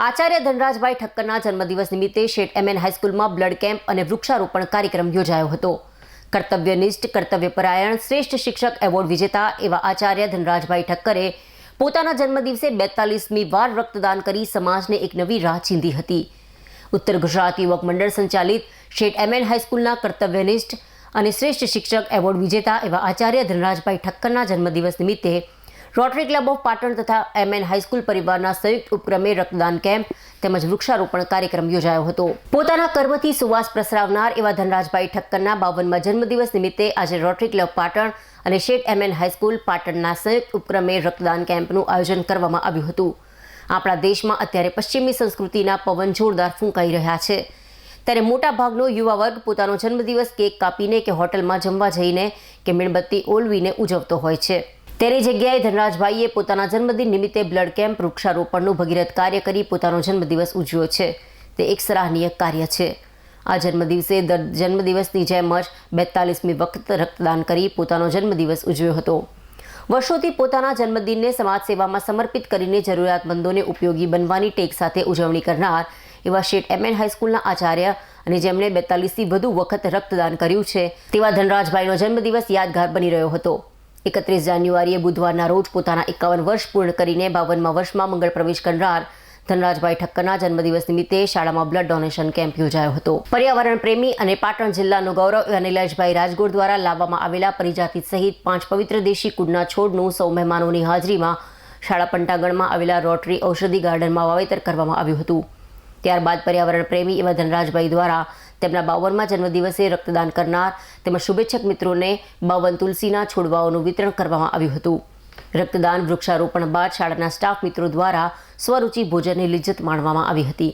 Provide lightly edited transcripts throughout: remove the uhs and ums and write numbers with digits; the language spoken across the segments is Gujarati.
આચાર્ય ધનરાજભાઈ ઠક્કરના જન્મદિવસ નિમિત્તે શેઠ એમએન હાઈસ્કૂલમાં બ્લડ કેમ્પ અને વૃક્ષારોપણ કાર્યક્રમ યોજાયો હતો. કર્તવ્યનિષ્ઠ, કર્તવ્યપરાયણ, શ્રેષ્ઠ શિક્ષક એવોર્ડ વિજેતા એવા આચાર્ય ધનરાજભાઈ ઠક્કરે પોતાના જન્મદિવસે 42મી વાર રક્તદાન કરી સમાજને એક નવી રાહ ચીંધી હતી. ઉત્તર ગુજરાત યુવક મંડળ સંચાલિત શેઠ એમએન હાઈસ્કૂલના કર્તવ્યનિષ્ઠ અને શ્રેષ્ઠ શિક્ષક એવોર્ડ વિજેતા એવા આચાર્ય ધનરાજભાઈ ઠક્કરના જન્મદિવસ નિમિત્તે રોટરી ક્લબ ઓફ પાટણ તથા એમએન હાઈસ્કૂલ પરિવારના સંયુક્ત ઉપક્રમે રક્તદાન કેમ્પ તેમજ વૃક્ષારોપણ કાર્યક્રમ યોજાયો હતો. પોતાના કર્મથી સુવાસ પ્રસરાવનાર એવા ધનરાજભાઈ ઠક્કરના 52મા જન્મદિવસ નિમિત્તે આજે રોટરી ક્લબ પાટણ અને શેઠ એમએન હાઈસ્કૂલ પાટણના સંયુક્ત ઉપક્રમે રક્તદાન કેમ્પનું આયોજન કરવામાં આવ્યું હતું. આપણા દેશમાં અત્યારે પશ્ચિમી સંસ્કૃતિના પવન જોરદાર ફૂંકાઈ રહ્યા છે, ત્યારે મોટા ભાગનો યુવા વર્ગ પોતાનો જન્મદિવસ કેક કાપીને કે હોટલમાં જમવા જઈને કે મીણબત્તી ઓલવીને ઉજવતો હોય છે. તેની જગ્યાએ ધનરાજભાઈએ પોતાના જન્મદિન નિમિત્તે બ્લડ કેમ્પ, વૃક્ષારોપણનું ભગીરથ કાર્ય કરી પોતાનો જન્મદિવસ ઉજવ્યો છે. તે એક સરાહનીય કાર્ય છે. આ જન્મદિવસે જન્મદિવસની જેમ જ 42મી વખત રક્તદાન કરી પોતાનો જન્મદિવસ ઉજવ્યો હતો. વર્ષોથી પોતાના જન્મદિનને સમાજ સેવામાં સમર્પિત કરીને જરૂરિયાતમંદોને ઉપયોગી બનવાની ટેક સાથે ઉજવણી કરનાર એવા શેઠ એમએન હાઈસ્કૂલના આચાર્ય અને જેમણે 42થી વધુ વખત રક્તદાન કર્યું છે તેવા ધનરાજભાઈનો જન્મદિવસ યાદગાર બની રહ્યો હતો. 31 જાન્યુઆરીએ બુધવારના રોજ પોતાના 51 વર્ષ પૂર્ણ કરીને 52મા વર્ષમાં મંગળ પ્રવેશ કરનાર ધનરાજભાઈ ઠક્કરના જન્મદિવસ નિમિત્તે શાળામાં બ્લડ ડોનેશન કેમ્પ યોજાયો હતો. પર્યાવરણ પ્રેમી અને પાટણ જિલ્લાનો ગૌરવ એવા નિલેશભાઈ રાજગોર દ્વારા લાવવામાં આવેલા પરિજાતિ સહિત 5 પવિત્ર દેશી કુડના છોડનું સૌ મહેમાનોની હાજરીમાં શાળા પંટાગણમાં આવેલા રોટરી ઔષધિ ગાર્ડનમાં વાવેતર કરવામાં આવ્યું હતું. ત્યારબાદ પર્યાવરણ પ્રેમી એવા ધનરાજભાઈ દ્વારા તેમના 52મા જન્મદિવસે રક્તદાન કરનાર તેમજ શુભેચ્છક મિત્રોને 52 તુલસીના છોડવાઓનું વિતરણ કરવામાં આવ્યું હતું. રક્તદાન, વૃક્ષારોપણ બાદ શાળાના સ્ટાફ મિત્રો દ્વારા સ્વરૂચિ ભોજનની લિજ્જત માણવામાં આવી હતી.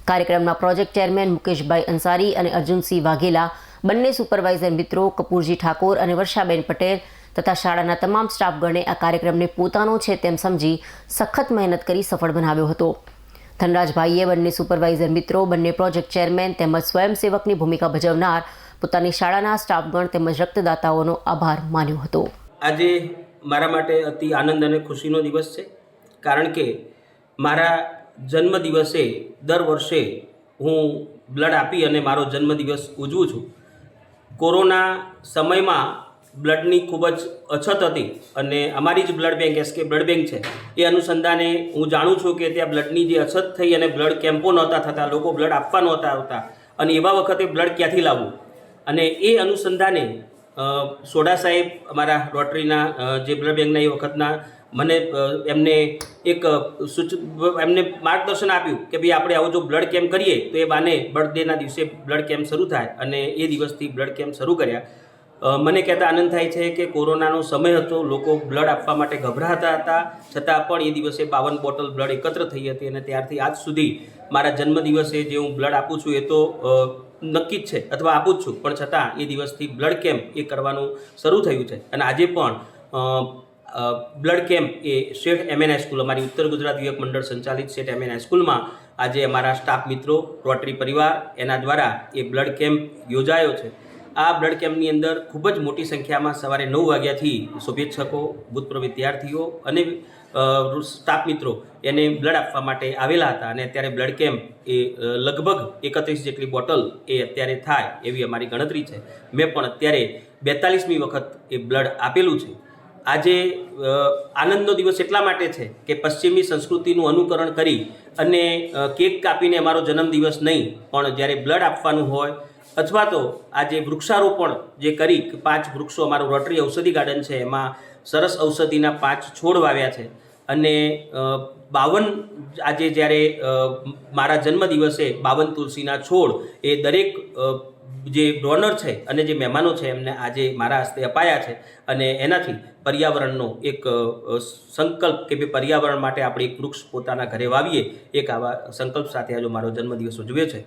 કાર્યક્રમના પ્રોજેક્ટ ચેરમેન મુકેશભાઈ અંસારી અને અર્જુનસિંહ વાઘેલા, બંને સુપરવાઇઝર મિત્રો કપૂરજી ઠાકોર અને વર્ષાબેન પટેલ તથા શાળાના તમામ સ્ટાફગણે આ કાર્યક્રમને પોતાનો છે તેમ સમજી સખત મહેનત કરી સફળ બનાવ્યો હતો. ધનરાજભાઈએ બંને સુપરવાઇઝર મિત્રો, બંને પ્રોજેક્ટ ચેરમેન તેમજ સ્વયંસેવકની ભૂમિકા ભજવનાર પોતાની શાળાના સ્ટાફગણ તેમજ રક્તદાતાઓનો આભાર માન્યો હતો. આજે મારા માટે અતિ આનંદ અને ખુશીનો દિવસ છે, કારણ કે મારા જન્મદિવસે દર વર્ષે હું બ્લડ આપી અને મારો જન્મદિવસ ઉજવું છું. કોરોના સમયમાં બ્લડની ખૂબ જ અછત હતી અને અમારી જ blood bank SK blood bank છે એ અનુસંધાને હું જાણું છું કે ત્યાં બ્લડની જે અછત થઈ અને બ્લડ કેમ્પો નહોતા થતા, લોકો બ્લડ આપવા નહોતા આવતા અને એવા વખતે બ્લડ ક્યાંથી લાવવું, અને એ અનુસંધાને સોડા સાહેબ અમારા રોટરીના જે બ્લડ બેંકના એ વખતના મને એમને એમને માર્ગદર્શન આપ્યું કે ભાઈ આપણે આવું જો બ્લડ કેમ્પ કરીએ તો એ બાને બર્થડેના દિવસે બ્લડ કેમ્પ શરૂ થાય, અને એ દિવસથી બ્લડ કેમ્પ શરૂ કર્યા. મને કહેતા આનંદ થાય છે કે કોરોનાનો સમય હતો, લોકો બ્લડ આપવા માટે ગભરાતા હતા, છતાં પણ એ દિવસે 52 બોટલ બ્લડ એકત્ર થઈ હતી અને ત્યારથી આજ સુધી મારા જન્મદિવસે જે હું બ્લડ આપું છું એ તો નક્કી જ છે અથવા આપું જ છું, પણ છતાં એ દિવસથી બ્લડ કેમ્પ એ કરવાનું શરૂ થયું છે. અને આજે પણ બ્લડ કેમ્પ એ શેઠ એમએન હાઈસ્કૂલ, અમારી ઉત્તર ગુજરાત યુવક મંડળ સંચાલિત શેઠ એમએન હાઈસ્કૂલમાં આજે અમારા સ્ટાફ મિત્રો, રોટરી પરિવાર એના દ્વારા એ બ્લડ કેમ્પ યોજાયો છે. આ બ્લડ કેમ્પની અંદર ખૂબ જ મોટી સંખ્યામાં સવારે 9 વાગ્યાથી શુભેચ્છકો, ભૂતપૂર્વ વિદ્યાર્થીઓ અને સ્ટાફ મિત્રો એને બ્લડ આપવા માટે આવેલા હતા, અને અત્યારે બ્લડ કેમ્પ એ લગભગ 31 જેટલી બોટલ એ અત્યારે થાય એવી અમારી ગણતરી છે. મેં પણ અત્યારે 42મી વખત એ બ્લડ આપેલું છે. આજે આનંદનો દિવસ એટલા માટે છે કે પશ્ચિમી સંસ્કૃતિનું અનુકરણ કરી અને કેક કાપીને અમારો જન્મદિવસ નહીં, પણ જ્યારે બ્લડ આપવાનું હોય અથવા તો આજે વૃક્ષારોપણ જે કરી 5 વૃક્ષો, અમારું રોટરી ઔષધિ ગાર્ડન છે એમાં સરસ ઔષધિના 5 છોડ વાવ્યા છે, અને 52 આજે જ્યારે મારા જન્મદિવસે 52 તુલસીના છોડ એ દરેક જે ડોનર છે અને જે મહેમાનો છે એમને આજે મારા હસ્તે અપાયા છે, અને એનાથી પર્યાવરણનો એક સંકલ્પ કે ભાઈ પર્યાવરણ માટે આપણે એક વૃક્ષ પોતાના ઘરે વાવીએ, એક આવા સંકલ્પ સાથે આજે મારો જન્મદિવસ ઉજવ્યો છે.